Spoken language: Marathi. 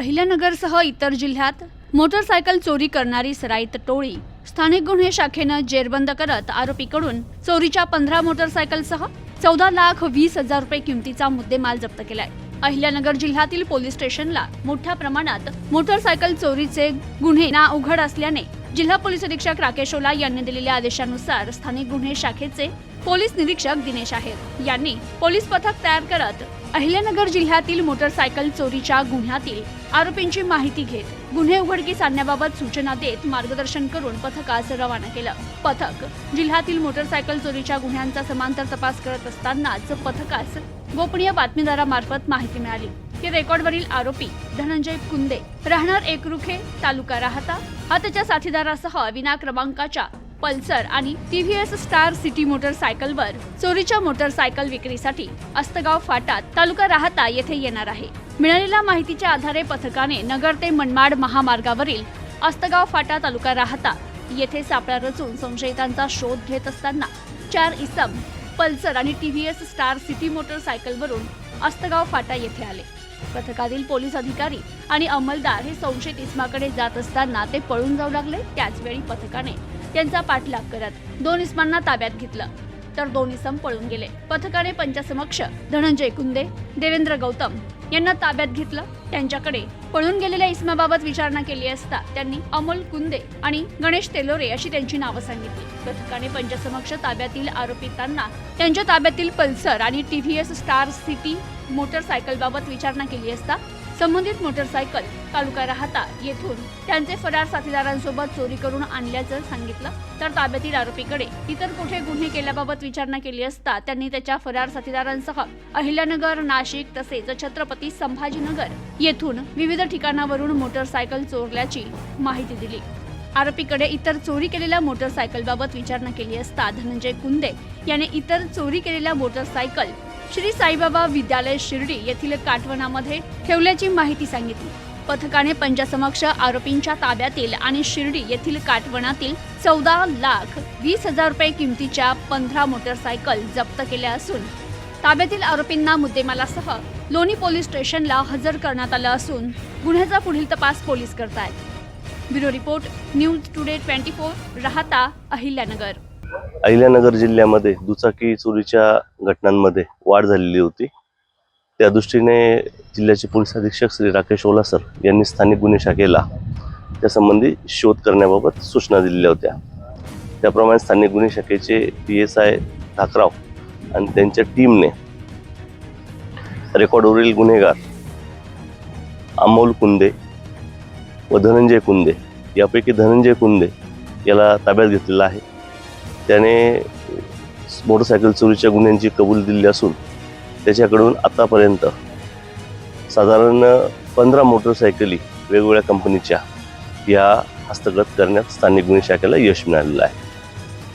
अहिल्यानगरसह इतर जिल्ह्यात मोटरसायकल चोरी करणारी सराईत टोळी स्थानिक गुन्हे शाखेनं जेरबंद करत आरोपीकडून चोरीच्या 15 मोटरसायकलसह 14,20,000 रुपये किमतीचा मुद्देमाल जप्त केलाय। अहिल्यानगर जिल्ह्यातील पोलीस स्टेशनला मोठ्या प्रमाणात मोटरसायकल चोरीचे गुन्हे उघड असल्याने जिल्हा पोलीस अधीक्षक राकेश ओला यांनी दिलेल्या आदेशानुसार स्थानिक गुन्हे शाखेचे पोलीस निरीक्षक दिनेश आहेर यांनी पोलीस पथक तयार करत अहिल्यानगर जिल्ह्यातील मोटरसायकल चोरीच्या गुन्ह्यातील आरोपींची माहिती घेत गुन्हे उघडकीस आणण्याबाबत सूचना देत मार्गदर्शन करून पथकास रवाना केलं। पथक जिल्ह्यातील मोटरसायकल चोरीच्या गुन्ह्यांचा समांतर तपास करत असतानाच पथकास गोपनीय बातमीदारामार्फत माहिती मिळाली की रेकॉर्डवरील आरोपी धनंजय कुंदे राहणार एकरुखे तालुका राहता हा त्याच्या साथीदारासह विना क्रमांकाच्या पल्सर आणि टीव्हीएस स्टार सिटी मोटरसायकलवर चोरीच्या मोटरसायकल विक्रीसाठी अस्तगाव फाटा तालुका राहता येथे येणार आहे। मिळालेल्या माहितीच्या आधारे पथकाने नगर ते मनमाड महामार्गावरील अस्तगाव फाटा तालुका राहता येथे सापळा रचून संशयितांचा शोध घेत असताना 4 इसम पल्सर आणि टीव्हीएस स्टार सिटी मोटरसायकलवरून अस्तगाव फाटा येथे आले। पथकातील पोलीस अधिकारी आणि अंमलदार हे संशयित इसमाकडे जात असताना ते पळून जाऊ लागले। त्याच वेळी पथकाने त्यांचा पाठलाग करत 2 इसमांना ताब्यात घेतलं तर 2 इसम पळून गेले। पथकाने पंचासमक्ष धनंजय कुंदे, देवेंद्र गौतम यांना ताब्यात घेतलं। त्यांच्याकडे पळून गेलेल्या इसमाबाबत विचारणा केली असता त्यांनी अमोल कुंदे आणि गणेश तेलोरे अशी त्यांची नावं सांगितली। पथकाने पंचासमक्ष ताब्यातील आरोपितांना त्यांच्या ताब्यातील पल्सर आणि टीव्हीएस स्टार सिटी मोटरसायकल बाबत विचारणा केली असता संबंधित मोटरसायकल तालुका राहता येथून त्यांचे फरार साथीदारांसोबत चोरी करून आणल्याचं सांगितलं। तर ताब्यातील आरोपीकडे इतर कुठे गुन्हे केल्याबाबत विचारणा केली असता त्यांनी त्याच्या फरार साथीदारांसह अहिल्यानगर, नाशिक तसेच छत्रपती संभाजीनगर येथून विविध ठिकाणावरून मोटरसायकल चोरल्याची माहिती दिली। आरोपीकडे इतर चोरी केलेल्या मोटरसायकलबाबत विचारणा केली असता धनंजय कुंदे याने इतर चोरी केलेल्या मोटरसायकल श्री साईबाबा विद्यालय शिर्डी येथील काटवणामध्ये ठेवल्याची माहिती सांगितली। पथकाने पंचासमक्ष आरोपींच्या ताब्यातील आणि शिर्डी येथील काटवणातील 14,20,000 रुपये किमतीच्या 15 मोटरसायकल जप्त केल्या असून ताब्यातील आरोपींना मुद्देमालासह लोणी पोलीस स्टेशनला हजर करण्यात आलं असून गुन्ह्याचा पुढील तपास पोलीस करतायत। ब्युरो रिपोर्ट, न्यूज टुडे 24, राहता अहिल्यानगर। अहिल्यानगर जिल्ह्यामध्ये दुचाकी चोरीच्या घटनांमध्ये वाढ झालेली होती। त्या दृष्टीने जिल्ह्याचे पोलीस अधीक्षक श्री राकेश ओला सर यांनी स्थानिक गुन्हे शाखेला त्यासंबंधी शोध करण्याबाबत सूचना दिलेल्या होत्या। त्याप्रमाणे स्थानिक गुन्हे शाखेचे PSI ठाकराव आणि त्यांच्या टीमने रेकॉर्डवरील गुन्हेगार अमोल कुंदे व धनंजय कुंदे यापैकी धनंजय कुंदे याला ताब्यात घेतलेला आहे। त्याने मोटरसायकल चोरीच्या गुन्ह्यांची कबूल दिली असून त्याच्याकडून आतापर्यंत साधारण 15 मोटरसायकली वेगवेगळ्या कंपनीच्या या हस्तगत करण्यात स्थानिक गुन्हे शाखेला यश मिळालेलं आहे।